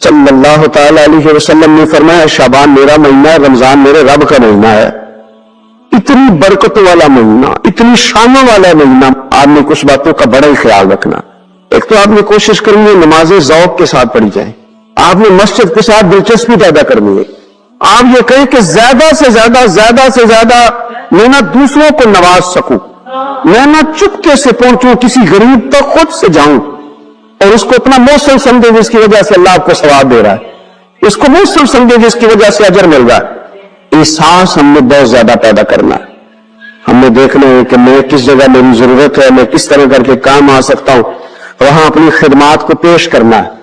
صلی اللہ تعالی علیہ وسلم نے فرمایا شعبان میرا مہینہ ہے، رمضان میرے رب کا مہینہ ہے، اتنی برکتوں والا مہینہ، اتنی شانوں والا مہینہ، آپ نے کچھ باتوں کا بڑا ہی خیال رکھنا۔ ایک تو آپ نے کوشش کرنی ہے نمازیں ذوق کے ساتھ پڑھی جائیں، آپ نے مسجد کے ساتھ دلچسپی پیدا کرنی ہے، آپ یہ کہیں کہ زیادہ سے زیادہ میں نہ دوسروں کو نواز سکوں، میں نہ چپکے سے پہنچوں کسی غریب تک، خود سے جاؤں اور اس کو اپنا موصل سمجھے جس کی وجہ سے اللہ آپ کو ثواب دے رہا ہے، اس کو موصل سمجھے جس کی وجہ سے اجر مل رہا ہے۔ احساس ہم نے بہت زیادہ پیدا کرنا ہے، ہم نے دیکھنا ہے کہ میں کس جگہ میری ضرورت ہے، میں کس طرح کر کے کام آ سکتا ہوں، وہاں اپنی خدمات کو پیش کرنا ہے۔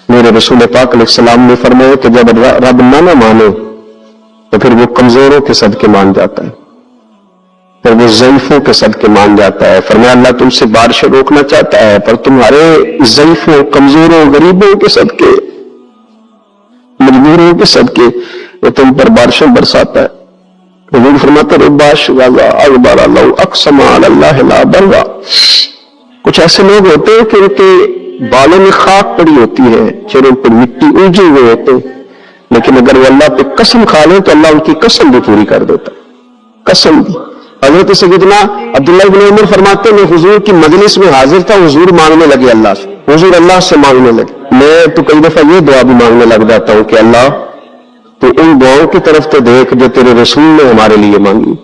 میرے رسول پاک علیہ السلام نے فرمایا کہ جب رب نہ مانے تو پھر وہ کمزوروں کے صدقے مان جاتا ہے، پھر وہ ضعیفوں کے صدقے مان جاتا ہے۔ فرمایا اللہ تم سے بارشیں روکنا چاہتا ہے پر تمہارے ضعیفوں، کمزوروں، غریبوں کے صدقے، مجبوروں کے صدقے وہ تم پر بارشیں برساتا ہے۔ حضور فرماتے ربا شغالا اغبار اللہ اقسم علی اللہ لا برا، کچھ ایسے لوگ ہوتے ہیں کہ ان کے بالوں میں خاک پڑی ہوتی ہے، چہروں پر مٹی الجھے ہوئے ہوتے ہیں، لیکن اگر وہ اللہ پہ قسم کھا لیں تو اللہ ان کی قسم بھی پوری کر دیتا ہے، قسم بھی۔ حضرت سیدنا عبداللہ بن عمر فرماتے ہیں حضور کی مجلس میں حاضر تھا، حضور مانگنے لگے اللہ سے، حضور اللہ سے مانگنے لگے۔ میں تو کئی دفعہ یہ دعا بھی مانگنے لگ جاتا ہوں کہ اللہ تو ان دعاؤں کی طرف تو دیکھ جو تیرے رسول نے ہمارے لیے مانگی۔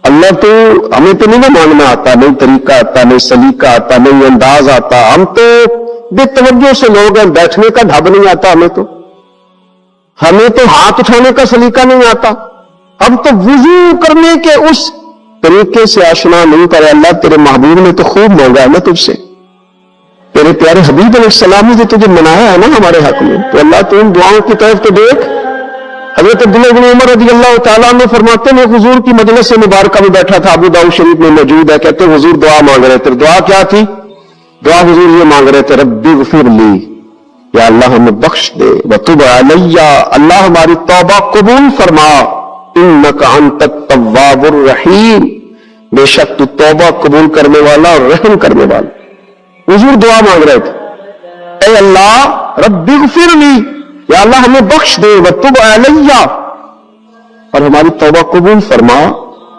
اللہ تو ہمیں تو نہیں مانگنا آتا، نہیں طریقہ آتا، نہیں سلیقہ آتا، نہیں انداز آتا، ہم تو بے توجہ سے لوگ ہیں، بیٹھنے کا ڈھب نہیں آتا، ہمیں تو ہاتھ اٹھانے کا سلیقہ نہیں آتا، ہم تو وضو کرنے کے اس طریقے سے آشنا نہیں کرے۔ اللہ تیرے محبوب نے تو خوب مانگا ہے نا تجھ سے، تیرے پیارے حبیب علیہ السلام نے تجھے منایا ہے نا ہمارے حق میں، تو اللہ تو ان دعاؤں کی طرف تو دیکھ۔ حضرت عبداللہ بن عمر رضی اللہ تعالیٰ عنہ فرماتے ہیں حضور کی مجلس سے مبارکہ میں بیٹھا تھا، ابو داؤد شریف میں موجود ہے، کہتے ہیں حضور دعا مانگ رہے تھے۔ دعا کیا تھی؟ دعا حضور یہ مانگ رہے تھے ربی اغفر لی، یا اللہ ہمیں بخش دے، وتب علی، اللہ ہماری توبہ قبول فرما، انک انت التواب الرحیم، بے شک تو توبہ قبول کرنے والا اور رحم کرنے والا۔ حضور دعا مانگ رہے تھے اے اللہ ربی اغفر لی، یا اللہ ہمیں بخش دے، وتب علی، اور ہماری توبہ قبول فرما،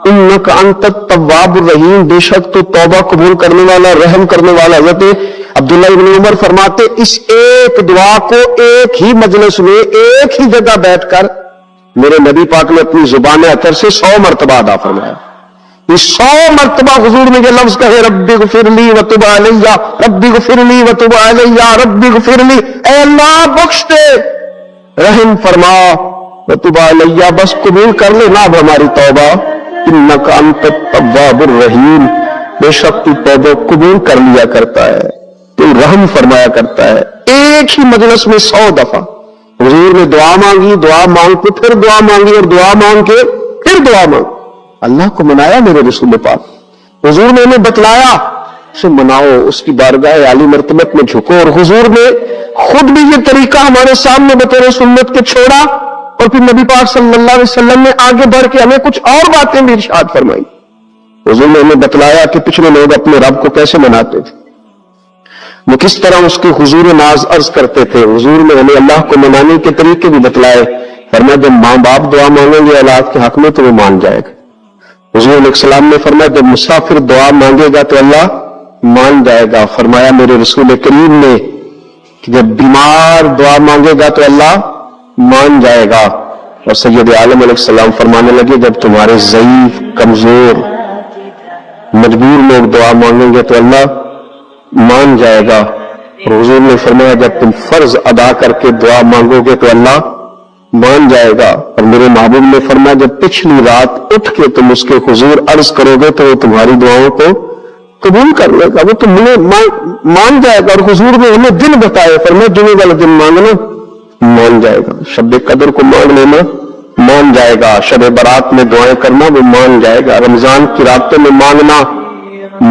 انک انت التواب الرحیم، بے شک تو توبہ قبول کرنے والا، رحم کرنے والا۔ حضرت عبداللہ بن عمر فرماتے اس ایک دعا کو ایک ہی مجلس میں ایک ہی جگہ بیٹھ کر میرے نبی پاک نے اپنی زبان اطہر سے 100 مرتبہ ادا فرمایا۔ یہ 100 مرتبہ حضور نے یہ لفظ کہے ربی اغفر لی وتب علی، ربی اغفر لی وتب علی، ربی اغفر لی، اے اللہ بخش دے، رحم فرما، وتب علی، بس قبول کر لے نا اب ہماری توبہ، انک انت التواب الرحیم، بے شک تو توبہ قبول کر لیا کرتا ہے، تو رحم فرمایا کرتا ہے۔ ایک ہی مجلس میں 100 دفعہ حضور نے دعا مانگی، دعا مانگ کے پھر دعا مانگی، اور دعا مانگ کے پھر دعا مانگ، اللہ کو منایا میرے رسول پاک۔ حضور نے انہیں بتلایا اسے مناؤ، اس کی بارگاہ عالی مرتبت میں جھکو، اور حضور نے خود بھی یہ طریقہ ہمارے سامنے بطور سنت کے چھوڑا، اور پھر نبی پاک صلی اللہ علیہ وسلم نے آگے بڑھ کے ہمیں کچھ اور باتیں بھی ارشاد فرمائی۔ حضور نے ہمیں بتلایا کہ پچھلے لوگ اپنے رب کو کیسے مناتے تھے، وہ کس طرح اس کے حضور ناز عرض کرتے تھے۔ حضور نے ہمیں اللہ کو منانے کے طریقے بھی بتلائے، فرمایا جب ماں باپ دعا مانگیں گے اولاد کے حق میں تو وہ مان جائے گا۔ حضور علیہ السلام نے فرمایا جب مسافر دعا مانگے گا تو اللہ مان جائے گا۔ فرمایا میرے رسول کریم نے کہ جب بیمار دعا مانگے گا تو اللہ مان جائے گا۔ اور سید عالم علیہ السلام فرمانے لگے جب تمہارے ضعیف، کمزور، مجبور لوگ دعا مانگیں گے تو اللہ مان جائے گا۔ اور حضور نے فرمایا جب تم فرض ادا کر کے دعا مانگو گے تو اللہ مان جائے گا۔ اور میرے محبوب نے فرمایا جب پچھلی رات اٹھ کے تم اس کے حضور عرض کرو گے تو وہ تمہاری دعاؤں کو قبول کر لے گا، وہ تمہیں مان جائے گا۔ اور حضور نے ہمیں دن بتائے، فرمایا جمعے والا دن مانگنا مان جائے گا، شب قدر کو مانگ لینا مان جائے گا، شب برات میں دعائیں کرنا وہ مان جائے گا، رمضان کی راتوں میں مانگنا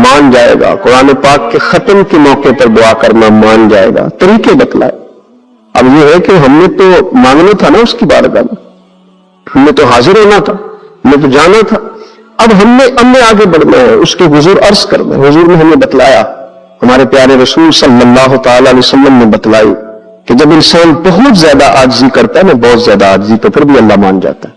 مان جائے گا، قرآن پاک کے ختم کے موقع پر دعا کرنا مان جائے گا۔ طریقے بتلائے۔ اب یہ ہے کہ ہم نے تو مانگنا تھا نا اس کی بارگاہ میں، ہم نے تو حاضر ہونا تھا، ہم نے تو جانا تھا، اب ہم نے آگے بڑھنا ہے، اس کے حضور عرض کرنا ہے۔ حضور نے ہمیں بتلایا، ہمارے پیارے رسول صلی اللہ تعالی علیہ وسلم نے بتلائی کہ جب انسان بہت زیادہ عاجزی کرتا ہے نا، بہت زیادہ عاجزی، تو پھر بھی اللہ مان جاتا ہے۔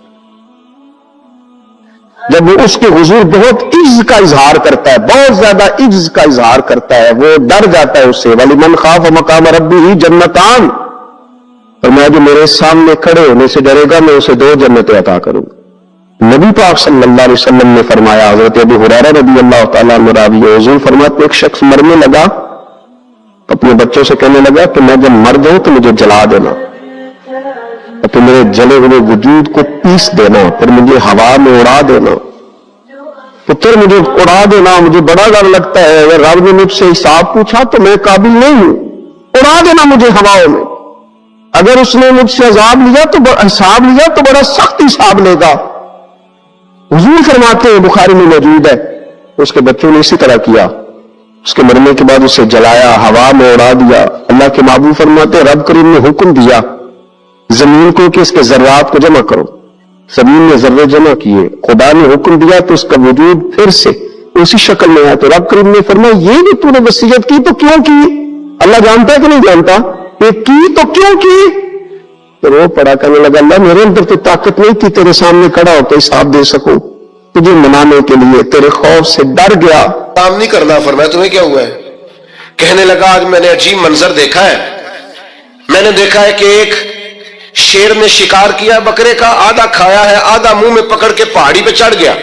جب وہ اس کے حضور بہت عجز کا اظہار کرتا ہے، بہت زیادہ عجز کا اظہار کرتا ہے، وہ ڈر جاتا ہے اس سے۔ وَلِمَنْ خَافَ مَقَامَ رَبِّهِ جَنَّتَانِ، فرمایا جو میرے سامنے کھڑے ہونے سے ڈرے گا میں اسے 2 جنتیں عطا کروں گا۔ نبی پاک صلی اللہ علیہ وسلم نے فرمایا، حضرت ابو ہریرہ رضی اللہ تعالیٰ عنہ راوی ہے، حضور فرماتے ایک شخص مرنے لگا تو اپنے بچوں سے کہنے لگا کہ میں جب مر جاؤں تو مجھے جلا دینا، اور پھر میرے جلے ہوئے وجود کو پیس دینا، پھر مجھے ہوا میں اڑا دینا، پتر مجھے اڑا دینا، مجھے بڑا ڈر لگتا ہے، اگر رب نے مجھ سے حساب پوچھا تو میں قابل نہیں ہوں، اڑا دینا مجھے ہواؤں میں، اگر اس نے مجھ سے عذاب لیا تو حساب لیا تو بڑا سخت حساب لے گا۔ حضور فرماتے ہیں، بخاری میں موجود ہے، اس کے بچوں نے اسی طرح کیا، اس کے مرنے کے بعد اسے جلایا، ہوا میں اڑا دیا۔ اللہ کے محبوب فرماتے ہیں رب کریم نے حکم دیا زمین کو کہ اس کے ذرات کو جمع کرو، زمین نے ذرے جمع کیے، خدا نے حکم دیا تو اس کا وجود پھر سے اسی شکل میں آیا، تو رب کریم نے فرمایا یہ بھی تو نے وصیت کی تو کیوں کی؟ اللہ جانتا ہے کہ نہیں جانتا؟ یہ کی تو کیوں کی؟ تو وہ پڑا کہنے لگا اللہ میرے اندر تو طاقت نہیں تھی تیرے سامنے کھڑا ہو کے حساب دے سکوں، تجھے منانے کے لیے تیرے خوف سے ڈر گیا۔ کام نہیں کرنا۔ فرمایا تمہیں کیا ہوا ہے؟ کہنے لگا آج میں نے عجیب منظر دیکھا ہے، میں نے دیکھا ہے کہ ایک شیر نے شکار کیا بکرے کا، آدھا کھایا ہے، آدھا منہ میں پکڑ کے پہاڑی پہ چڑھ گیا،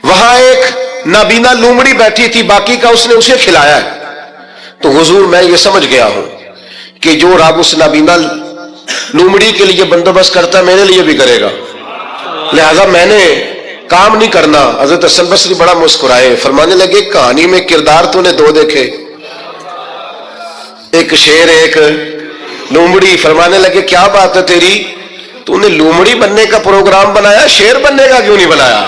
وہاں ایک نابینا لومڑی بیٹھی تھی، باقی کا اس نے اسے کھلایا ہے۔ تو حضور میں یہ سمجھ گیا ہوں کہ جو رب اس نابینا لومڑی کے لیے بندوبست کرتا ہے میرے لیے بھی کرے گا، لہذا میں نے کام نہیں کرنا۔ حضرت حسن بصری بڑا مسکرائے، فرمانے لگے کہانی میں کردار تو نے 2 دیکھے، ایک شیر ایک لومڑی۔ فرمانے لگے کیا بات ہے تیری، تو نے لومڑی بننے کا پروگرام بنایا، شیر بننے کا کیوں نہیں بنایا؟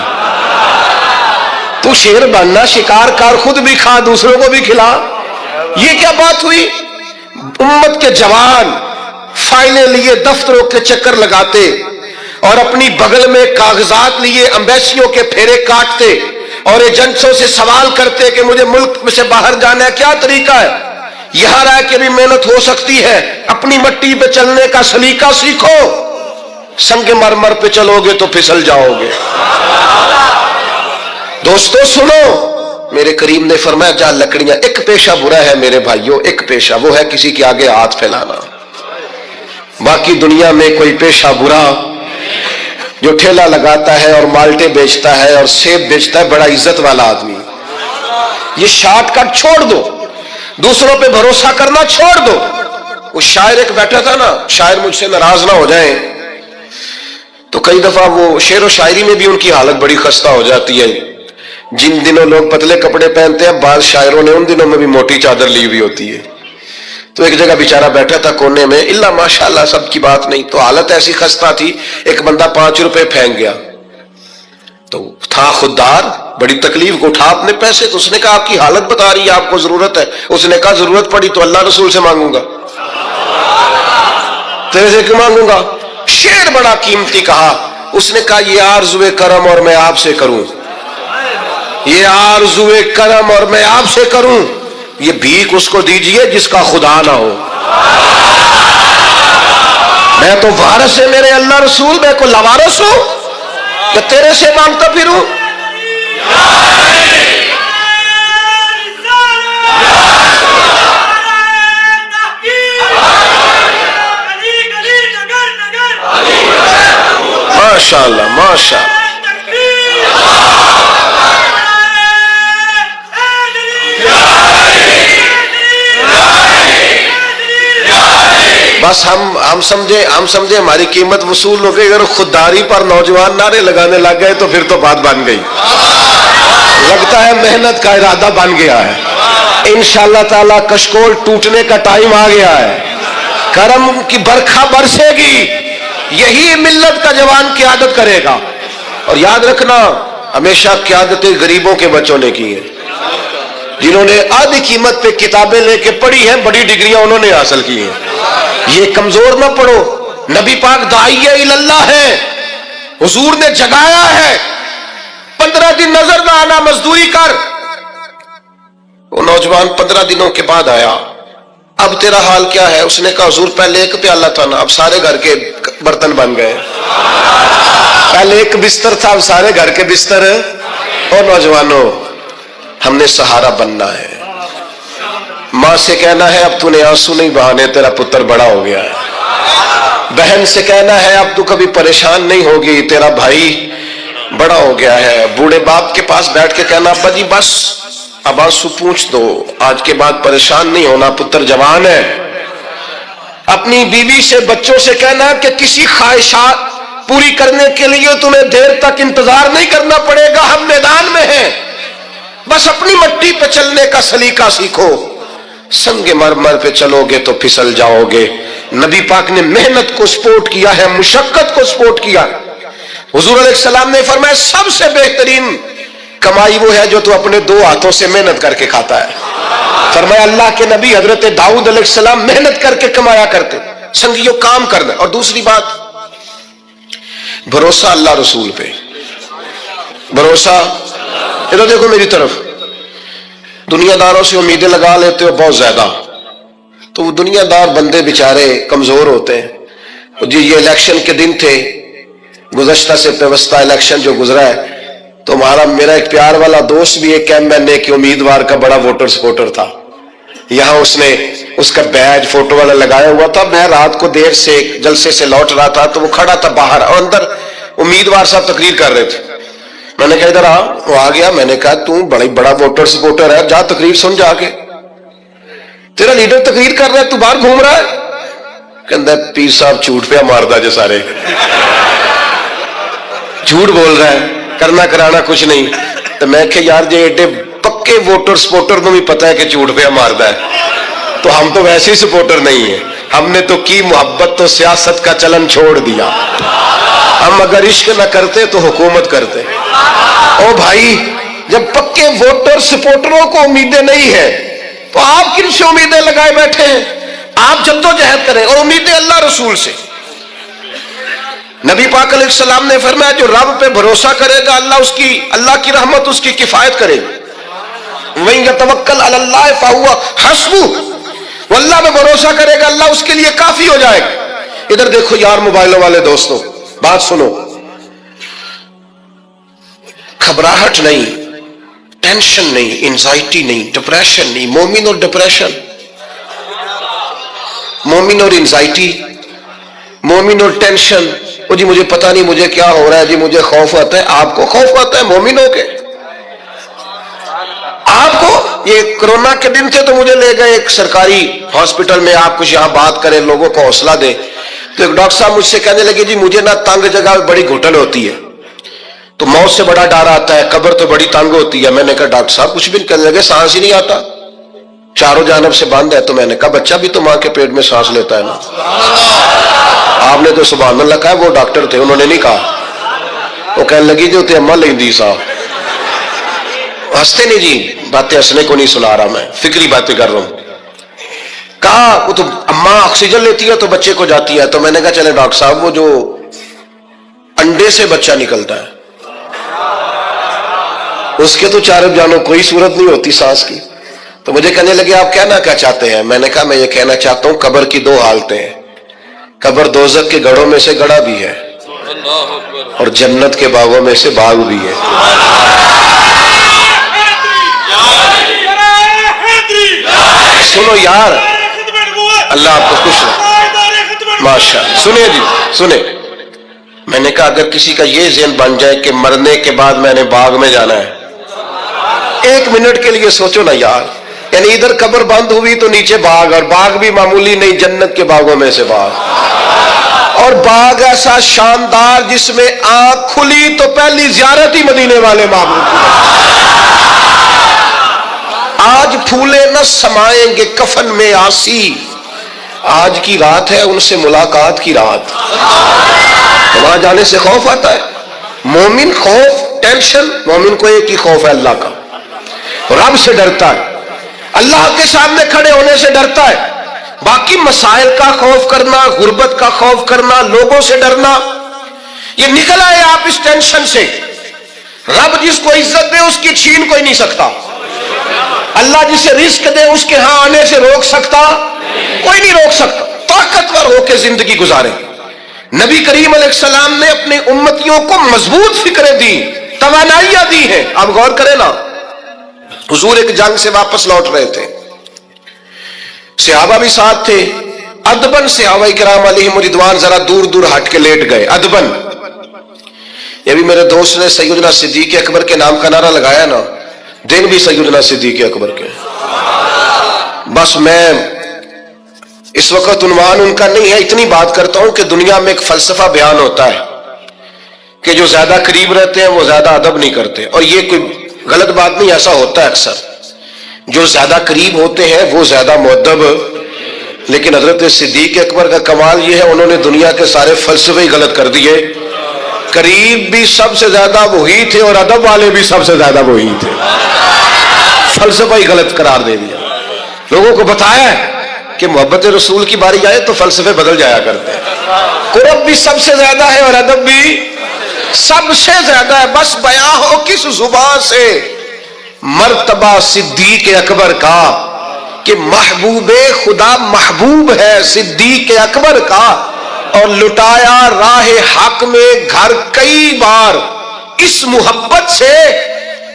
تو شیر بننا، شکار کر، خود بھی کھا دوسروں کو بھی کھلا۔ یہ کیا بات ہوئی؟ امت کے جوان فائلیں لیے دفتروں کے چکر لگاتے اور اپنی بغل میں کاغذات لیے امبیسیوں کے پھیرے کاٹتے اور ایجنٹوں سے سوال کرتے کہ مجھے ملک میں سے باہر جانا ہے، کیا طریقہ ہے؟ یہاں رہ کے بھی محنت ہو سکتی ہے، اپنی مٹی پہ چلنے کا سلیقہ سیکھو، سنگ مرمر پہ چلو گے تو پھسل جاؤ گے۔ دوستو سنو، میرے کریم نے فرمایا جا لکڑیاں، ایک پیشہ برا ہے میرے بھائیوں، ایک پیشہ، وہ ہے کسی کے آگے ہاتھ پھیلانا۔ باقی دنیا میں کوئی پیشہ برا، جو ٹھیلا لگاتا ہے اور مالٹے بیچتا ہے اور سیب بیچتا ہے، بڑا عزت والا آدمی، یہ شارٹ کٹ چھوڑ دو، دوسروں پہ بھروسہ کرنا چھوڑ دو۔ وہ شاعر ایک بیٹھا تھا نا، شاعر مجھ سے ناراض نہ ہو جائیں، تو کئی دفعہ وہ شعر و شاعری میں بھی ان کی حالت بڑی خستہ ہو جاتی ہے۔ جن دنوں لوگ پتلے کپڑے پہنتے ہیں، بعض شاعروں نے ان دنوں میں بھی موٹی چادر لی ہوئی ہوتی ہے۔ تو ایک جگہ بیچارہ بیٹھا تھا کونے میں، اللہ ماشاءاللہ سب کی بات نہیں، تو حالت ایسی خستہ تھی، ایک بندہ 5 روپے پھینک گیا، تو تھا خوددار، بڑی تکلیف کو اٹھا اپنے پیسے، تو اس نے کہا آپ کی حالت بتا رہی ہے، آپ کو ضرورت ہے۔ اس نے کہا ضرورت پڑی تو اللہ رسول سے مانگوں گا، تیرے سے کیوں مانگوں گا؟ شعر بڑا قیمتی کہا، اس نے کہا یہ آرزوئے کرم اور میں آپ سے کروں، یہ آرزوئے کرم اور میں آپ سے کروں، یہ بھیک اس کو دیجئے جس کا خدا نہ ہو۔ میں تو وارث ہے میرے اللہ رسول، میں کو لوارث ہوں کہ تیرے سے مانگتا پھروں؟ ماشاءاللہ ماشاءاللہ۔ بس ہم سمجھے ہماری قیمت وصول ہو گئی، اگر خودداری پر نوجوان نعرے لگانے لگ گئے تو پھر تو بات بن گئی، لگتا ہے محنت کا ارادہ بن گیا ہے۔ انشاءاللہ تعالی کشکول ٹوٹنے کا ٹائم آ گیا ہے، کرم کی برکھا برسے گی، یہی ملت کا جوان قیادت کرے گا۔ اور یاد رکھنا، ہمیشہ قیادتیں غریبوں کے بچوں نے کی ہیں، جنہوں نے آدھی قیمت پہ کتابیں لے کے پڑھی ہیں، بڑی ڈگریاں انہوں نے حاصل کی ہیں۔ یہ کمزور نہ پڑھو، نبی پاک داعیہ اللہ ہے، حضور نے جگایا ہے، 15 دن نظر نہ آنا، مزدوری کر۔ وہ نوجوان 15 دنوں کے بعد آیا، اب تیرا حال کیا ہے؟ اس نے کہا حضور پہلے ایک پیالہ تھا نا، اب سارے گھر کے برتن بن گئے. پہلے ایک بستر تھا، اب سارے گھر کے بستر. اور نوجوانوں، ہم نے سہارا بننا ہے. ماں سے کہنا ہے اب تو نے آنسو نہیں بہانے، تیرا پتر بڑا ہو گیا ہے. بہن سے کہنا ہے اب تو کبھی پریشان نہیں ہوگی، تیرا بھائی بڑا ہو گیا ہے. بوڑھے باپ کے پاس بیٹھ کے کہنا ابا جی بس اب آنسو پوچھ دو، آج کے بعد پریشان نہیں ہونا، پتر جوان ہے. اپنی بیوی سے بچوں سے کہنا کہ کسی خواہشات پوری کرنے کے لیے تمہیں دیر تک انتظار نہیں کرنا پڑے گا، ہم میدان میں ہیں، بس اپنی مٹی پہ چلنے کا سلیقہ سیکھو. سنگ مرمر پہ چلو گے تو پھسل جاؤ گے. نبی پاک نے محنت کو سپورٹ کیا ہے، مشقت کو سپورٹ کیا. حضور علیہ السلام نے فرمایا سب سے بہترین کمائی وہ ہے جو تو اپنے دو ہاتھوں سے محنت کر کے کھاتا ہے. فرمایا اللہ کے نبی حضرت داؤد علیہ السلام محنت کر کے کمایا کرتے. سنگیوں کام کرنا. اور دوسری بات بھروسہ اللہ رسول پہ. بھروسہ ادھر دیکھو میری طرف. دنیا داروں سے امیدیں لگا لیتے ہو بہت زیادہ، تو وہ دنیا دار بندے بیچارے کمزور ہوتے ہیں. جی یہ الیکشن کے دن تھے، گزشتہ سے پیوستہ الیکشن جو گزرا ہے، تو میرا ایک پیار والا دوست بھی ایک MNA کے امیدوار کا بڑا ووٹر سپورٹر تھا. یہاں اس نے اس کا بیج فوٹو والا لگایا ہوا تھا. میں رات کو دیر سے جلسے سے لوٹ رہا تھا تو وہ کھڑا تھا باہر، اور اندر امیدوار صاحب تقریر کر رہے تھے. میں نے کہا ادھر آ. وہ آ گیا. میں نے کہا تو بڑا ووٹر سپورٹر ہے، جا تقریر سن جا کے. تیرا لیڈر تقریر کر رہا ہے، تو باہر گھوم رہا ہے. کہندا پیر صاحب جھوٹ پہ ماردا جو سارے جھوٹ بول رہا ہے، کرنا کرانا کچھ نہیں. تو میں کہ یار جی ایڈے پکے ووٹر سپورٹر کو بھی پتا ہے کہ جھوٹ پہ ماردا ہے، تو ہم تو ویسے ہی سپورٹر نہیں ہیں. ہم نے تو کی محبت تو سیاست کا چلن چھوڑ دیا. ہم اگر عشق نہ کرتے تو حکومت کرتے. او بھائی جب پکے ووٹر سپورٹروں کو امیدیں نہیں ہیں تو آپ کن سے امیدیں لگائے بیٹھے ہیں؟ آپ جدوجہد کریں اور امیدیں اللہ رسول سے. نبی پاک علیہ السلام نے فرمایا جو رب پہ بھروسہ کرے گا اللہ کی رحمت اس کی کفایت کرے گی. وَإِن يَتَوَكَّلْ عَلَى اللَّهِ فَهُوَ حَسْبُهُ، وہ اللہ پہ بھروسہ کرے گا اللہ اس کے لیے کافی ہو جائے گا. ادھر دیکھو یار موبائلوں والے دوستوں، بات سنو. گھبراہٹ نہیں، ٹینشن نہیں، انزائٹی نہیں، ڈپریشن نہیں. مومن اور ڈپریشن، مومن اور انزائٹی، مومن اور ٹینشن. وہ جی مجھے پتا نہیں مجھے کیا ہو رہا ہے، جی مجھے خوف آتا ہے. آپ کو خوف آتا ہے مومن ہو کے؟ آپ کو یہ کرونا کے دن تھے تو مجھے لے گئے ایک سرکاری ہاسپٹل میں، آپ کچھ یہاں بات کریں، لوگوں کو حوصلہ دیں. تو ایک ڈاکٹر صاحب مجھ سے کہنے لگے جی مجھے نہ تنگ جگہ بڑی گھٹن ہوتی ہے، تو موت سے بڑا ڈر آتا ہے، قبر تو بڑی تنگ ہوتی ہے. میں نے کہا ڈاکٹر صاحب کچھ بھی نہیں. کہنے لگے سانس ہی نہیں آتا، چاروں جانب سے بند ہے. تو میں نے کہا بچہ بھی تو ماں کے پیٹ میں سانس لیتا ہے نا. آپ نے تو سبحان اللہ کہا. وہ ڈاکٹر تھے، انہوں نے نہیں کہا. وہ کہنے لگی جو تے اما لیندی صاحب. ہنستے نہیں جی، باتیں ہنسنے کو نہیں سنا رہا، میں فکری باتیں کر رہا ہوں. کہا وہ تو اما آکسیجن لیتی ہے تو بچے کو جاتی ہے. تو میں نے کہا چلے ڈاکٹر صاحب وہ جو انڈے سے بچہ نکلتا ہے اس کے تو چاروں جانوں کوئی صورت نہیں ہوتی سانس کی. تو مجھے کہنے لگے آپ کہنا کیا چاہتے ہیں؟ میں نے کہا میں یہ کہنا چاہتا ہوں قبر کی دو حالتیں ہیں. قبر دوزخ کے گڑھوں میں سے گڑھا بھی ہے اور جنت کے باغوں میں سے باغ بھی ہے. سنو یار، اللہ آپ کو خوش رکھے ماشاء. سنیں جی سنیں. میں نے کہا اگر کسی کا یہ ذہن بن جائے کہ مرنے کے بعد میں نے باغ میں جانا ہے، ایک منٹ کے لیے سوچو نا یار. یعنی ادھر قبر بند ہوئی تو نیچے باغ، اور باغ بھی معمولی نہیں، جنت کے باغوں میں سے باغ. اور باغ ایسا شاندار جس میں آنکھ کھلی تو پہلی زیارت ہی مدینے والے معبود کی. آج پھولے نہ سمائیں گے کفن میں آسی، آج کی رات ہے ان سے ملاقات کی رات. وہاں جانے سے خوف آتا ہے. مومن خوف ٹینشن، مومن کو ایک ہی خوف ہے اللہ کا، رب سے ڈرتا ہے، اللہ کے سامنے کھڑے ہونے سے ڈرتا ہے. باقی مسائل کا خوف کرنا، غربت کا خوف کرنا، لوگوں سے ڈرنا، یہ نکل آئے آپ اس ٹینشن سے. رب جس کو عزت دے اس کی چھین کوئی نہیں سکتا. اللہ جسے رزق دے اس کے ہاں آنے سے روک سکتا. کوئی نہیں روک سکتا. طاقتور ہو کے زندگی گزاریں. نبی کریم علیہ السلام نے اپنے امتیوں کو مضبوط فکریں دی, توانائیاں دی ہیں. آپ غور کریں نا, حضور ایک جنگ سے واپس لوٹ رہے تھے, صحابہ بھی ساتھ تھے. ادبن صحابہ کرام علیہم رضوان ذرا دور دور ہٹ کے لیٹ گئے. ادبن, یہ بھی میرے دوست نے سیدنا صدیق اکبر کے نام کا نعرہ لگایا نا, دن بھی سیدنا صدیق اکبر کے. بس میں اس وقت عنوان ان کا نہیں ہے, اتنی بات کرتا ہوں کہ دنیا میں ایک فلسفہ بیان ہوتا ہے کہ جو زیادہ قریب رہتے ہیں وہ زیادہ ادب نہیں کرتے, اور یہ کوئی غلط بات نہیں, ایسا ہوتا ہے اکثر. جو زیادہ قریب ہوتے ہیں وہ زیادہ مؤدب. لیکن حضرت صدیق اکبر کا کمال یہ ہے, انہوں نے دنیا کے سارے فلسفے ہی غلط کر دیے. قریب بھی سب سے زیادہ وہی تھے اور ادب والے بھی سب سے زیادہ وہی تھے. فلسفہ ہی غلط قرار دے دیا. لوگوں کو بتایا کہ محبت رسول کی باری آئے تو فلسفے بدل جایا کرتے ہیں. قرب بھی سب سے زیادہ ہے اور ادب بھی سب سے زیادہ ہے. بس بیان ہو کس زبان سے مرتبہ صدیق اکبر کا کہ محبوب خدا محبوب ہے صدیق اکبر کا, اور لٹایا راہ حق میں گھر کئی بار اس محبت سے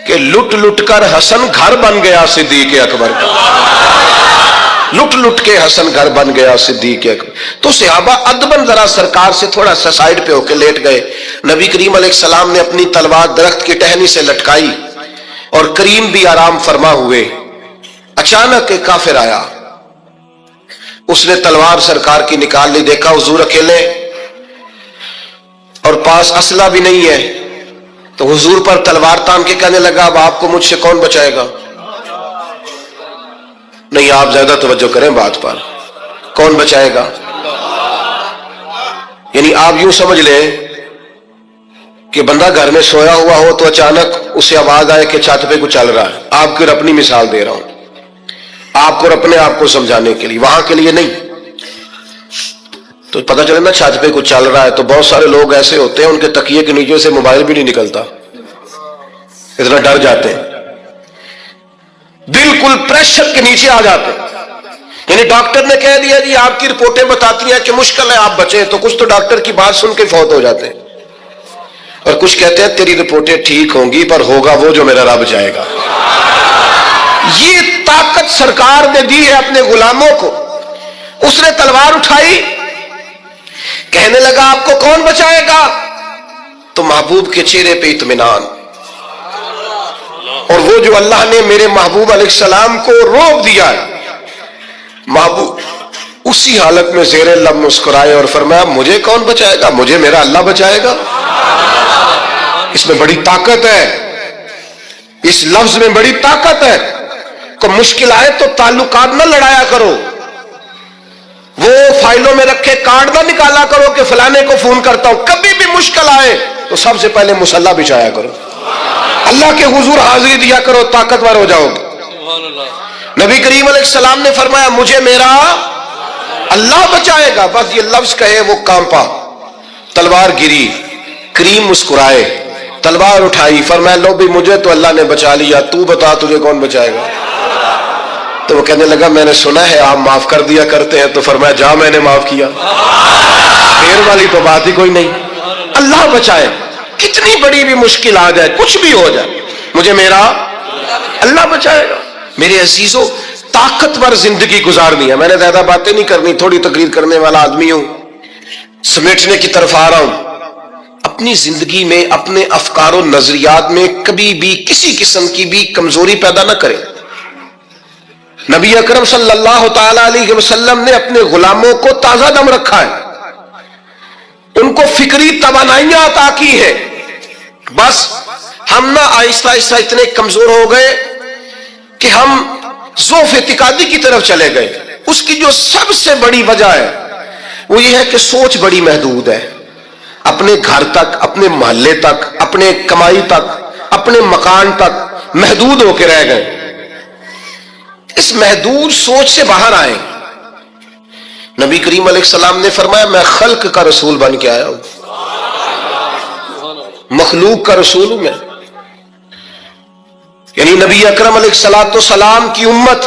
کہ لٹ لٹ کر حسن گھر بن گیا صدیق اکبر کا. لٹ لٹ کے حسن گھر بن گیا صدیق اکبر. تو صحابہ ادبن ذرا سرکار سے تھوڑا سا سائڈ پہ ہو کے لیٹ گئے. نبی کریم علیہ السلام نے اپنی تلوار درخت کی ٹہنی سے لٹکائی اور کریم بھی آرام فرما ہوئے. اچانک ایک کافر آیا, اس نے تلوار سرکار کی نکال لی. دیکھا حضور اکیلے اور پاس اسلحہ بھی نہیں ہے, تو حضور پر تلوار تان کے کہنے لگا اب آپ کو مجھ سے کون بچائے گا. نہیں, آپ زیادہ توجہ کریں بات پر, کون بچائے گا. یعنی آپ یوں سمجھ لیں کہ بندہ گھر میں سویا ہوا ہو تو اچانک اسے آواز آئے کہ چھت پہ کچھ چل رہا ہے. آپ کو اپنی مثال دے رہا ہوں, آپ کو اپنے آپ کو سمجھانے کے لیے, وہاں کے لیے نہیں. تو پتہ چلے نا چھت پہ کچھ چل رہا ہے, تو بہت سارے لوگ ایسے ہوتے ہیں ان کے تکیے کے نیچے سے موبائل بھی نہیں نکلتا, اتنا ڈر جاتے ہیں, بالکل پریشر کے نیچے آ جاتے ہیں. یعنی ڈاکٹر نے کہہ دیا جی آپ کی رپورٹیں بتاتی ہیں کہ مشکل ہے آپ بچیں, تو کچھ تو ڈاکٹر کی بات سن کے فوت ہو جاتے ہیں, اور کچھ کہتے ہیں تیری رپورٹیں ٹھیک ہوں گی پر ہوگا وہ جو میرا رب چاہے گا. یہ طاقت سرکار نے دی ہے اپنے غلاموں کو. اس نے تلوار اٹھائی, کہنے لگا آپ کو کون بچائے گا. تو محبوب کے چہرے پہ اطمینان, اور وہ جو اللہ نے میرے محبوب علیہ السلام کو روک دیا ہے, محبوب اسی حالت میں زیر لب مسکرائے اور فرمایا مجھے کون بچائے گا, مجھے میرا اللہ بچائے گا. اس میں بڑی طاقت ہے, اس لفظ میں بڑی طاقت ہے. کو مشکل آئے تو تعلقات نہ لڑایا کرو, وہ فائلوں میں رکھے کارڈ نہ نکالا کرو کہ فلانے کو فون کرتا ہوں. کبھی بھی مشکل آئے تو سب سے پہلے مصلی بچھایا کرو, اللہ کے حضور حاضری دیا کرو, طاقتور ہو جاؤ گے. نبی کریم علیہ السلام نے فرمایا مجھے میرا اللہ بچائے گا. بس یہ لفظ کہے وہ کانپا, تلوار گری, کریم مسکرائے, تلوار اٹھائی, فرمایا لو بھی مجھے تو اللہ نے بچا لیا, تو بتا تجھے کون بچائے گا. تو وہ کہنے لگا میں نے سنا ہے آپ معاف کر دیا کرتے ہیں. تو فرمایا جا میں نے معاف کیا, دیر والی تو بات ہی کوئی نہیں. اللہ بچائے, کتنی بڑی بھی مشکل آ جائے, کچھ بھی ہو جائے, مجھے میرا اللہ بچائے گا. میرے عزیزوں, طاقتور زندگی گزارنی ہے. میں نے زیادہ باتیں نہیں کرنی, تھوڑی تقریر کرنے والا آدمی ہوں, سمیٹنے کی طرف آ رہا ہوں. اپنی زندگی میں اپنے افکار و نظریات میں کبھی بھی کسی قسم کی بھی کمزوری پیدا نہ کریں. نبی اکرم صلی اللہ تعالی علیہ وسلم نے اپنے غلاموں کو تازہ دم رکھا ہے, ان کو فکری توانائیاں عطا کی ہے. بس ہم نہ آہستہ آہستہ اتنے کمزور ہو گئے کہ ہم ضعف اعتقادی کی طرف چلے گئے. اس کی جو سب سے بڑی وجہ ہے وہ یہ ہے کہ سوچ بڑی محدود ہے. اپنے گھر تک, اپنے محلے تک, اپنے کمائی تک, اپنے مکان تک محدود ہو کے رہ گئے. اس محدود سوچ سے باہر آئے. نبی کریم علیہ السلام نے فرمایا میں خلق کا رسول بن کے آیا ہوں, مخلوق کا رسول ہوں میں. یعنی نبی اکرم علیہ السلام کی امت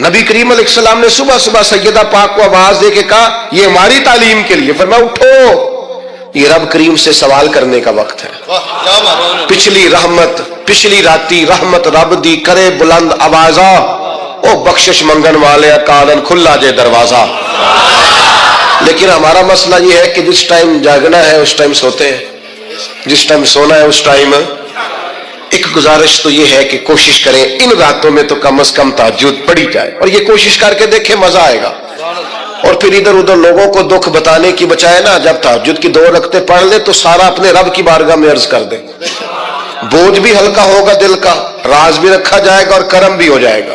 نبی کریم علیہ السلام نے صبح صبح سیدہ پاک کو آواز دے کے کہا یہ ہماری تعلیم کے لیے، فرمایا اٹھو، یہ رب کریم سے سوال کرنے کا وقت ہے۔ پچھلی رحمت، پچھلی راتی رحمت رب دی کرے بلند آوازہ، او بخشش منگن والے کانن کھلا جے دروازہ۔ لیکن ہمارا مسئلہ یہ ہے کہ جس ٹائم جاگنا ہے اس ٹائم سوتے ہیں، جس ٹائم سونا ہے اس ٹائم۔ ایک گزارش تو یہ ہے کہ کوشش کریں ان راتوں میں تو کم از کم تہجد پڑھی جائے، اور یہ کوشش کر کے دیکھیں مزہ آئے گا۔ اور پھر ادھر ادھر لوگوں کو دکھ بتانے کی بجائے نا، جب تہجد کی 2 رکعتیں پڑھ لے تو سارا اپنے رب کی بارگاہ میں عرض کر دے، بوجھ بھی ہلکا ہوگا دل کا، راز بھی رکھا جائے گا اور کرم بھی ہو جائے گا۔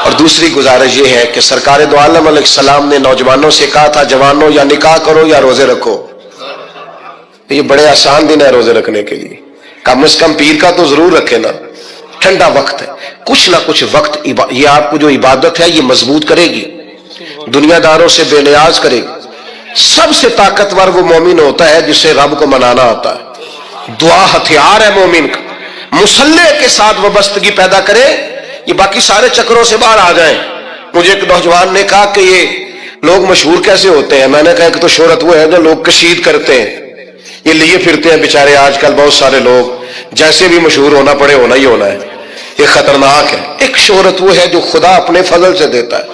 اور دوسری گزارش یہ ہے کہ سرکار دو عالم علیہ السلام نے نوجوانوں سے کہا تھا جوانوں یا نکاح کرو یا روزے رکھو۔ یہ بڑے آسان دن ہے روزے رکھنے کے لیے، کم از کم پیر کا تو ضرور رکھے نا، ٹھنڈا وقت ہے، کچھ نہ کچھ وقت یہ آپ کو جو عبادت ہے یہ مضبوط کرے گی، دنیا داروں سے بے نیاز کرے گی۔ سب سے طاقتور وہ مومن ہوتا ہے جسے رب کو منانا آتا ہے، دعا ہتھیار ہے مومن کا، مصلح کے ساتھ وابستگی پیدا کرے، یہ باقی سارے چکروں سے باہر آ جائیں۔ مجھے ایک نوجوان نے کہا کہ یہ لوگ مشہور کیسے ہوتے ہیں؟ میں نے کہا کہ تو شہرت وہ ہے جو لوگ کشید کرتے ہیں، یہ لیے پھرتے ہیں بیچارے آج کل بہت سارے لوگ، جیسے بھی مشہور ہونا پڑے ہونا ہی ہونا ہے، یہ خطرناک ہے۔ ایک شہرت وہ ہے جو خدا اپنے فضل سے دیتا ہے،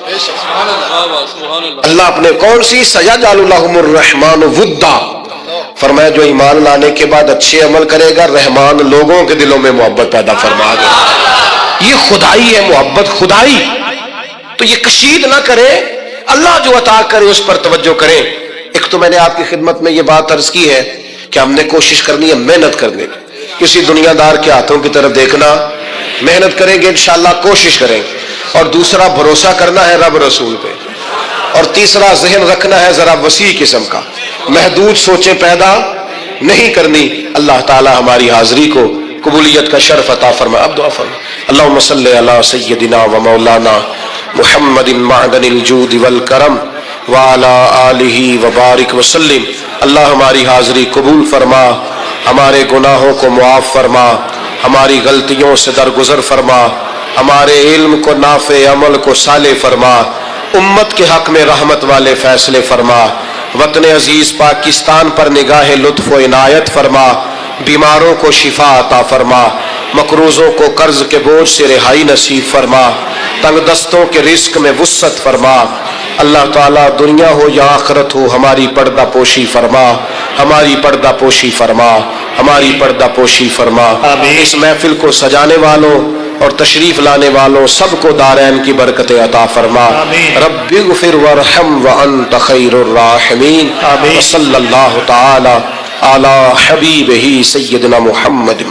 اللہ اپنے کون سی سیجعل لهم الرحمن ودا، فرمایا جو ایمان لانے کے بعد اچھے عمل کرے گا رحمان لوگوں کے دلوں میں محبت پیدا فرما دے گا۔ یہ خدائی ہے، محبت خدائی، تو یہ کشید نہ کرے، اللہ جو عطا کرے اس پر توجہ کریں۔ ایک تو میں نے آپ کی خدمت میں یہ بات عرض کی ہے کہ ہم نے کوشش کرنی ہے محنت کرنے کی، کسی دنیا دار کے ہاتھوں کی طرف دیکھنا، محنت کریں گے انشاءاللہ، کوشش کریں گے۔ اور دوسرا بھروسہ کرنا ہے رب رسول پہ، اور تیسرا ذہن رکھنا ہے ذرا وسیع قسم کا، محدود سوچیں پیدا نہیں کرنی۔ اللہ تعالی ہماری حاضری کو قبولیت کا شرف عطا فرمائے۔ اب دعا فرمائے۔ اللہم صلی علی سیدنا و مولانا محمد معدن الجود والکرم وعلی آلہ وبارک وسلم۔ اللہ ہماری حاضری قبول فرما، ہمارے گناہوں کو معاف فرما، ہماری غلطیوں سے درگزر فرما، ہمارے علم کو نافع، عمل کو صالح فرما، امت کے حق میں رحمت والے فیصلے فرما، وطن عزیز پاکستان پر نگاہ لطف و عنایت فرما، بیماروں کو شفا عطا فرما، مقروضوں کو قرض کے بوجھ سے رہائی نصیب فرما، تنگ دستوں کے رزق میں وسعت فرما۔ اللہ تعالیٰ دنیا ہو یا آخرت ہو ہماری پردہ پوشی فرما، ہماری پردہ پوشی فرما، ہماری پردہ پوشی فرما۔ اس محفل کو سجانے والوں اور تشریف لانے والوں سب کو دارین کی برکت عطا فرما۔ رب اغفر وارحم وانت خیر الراحمین۔ صلی اللہ تعالی علی حبیبہ سیدنا محمد۔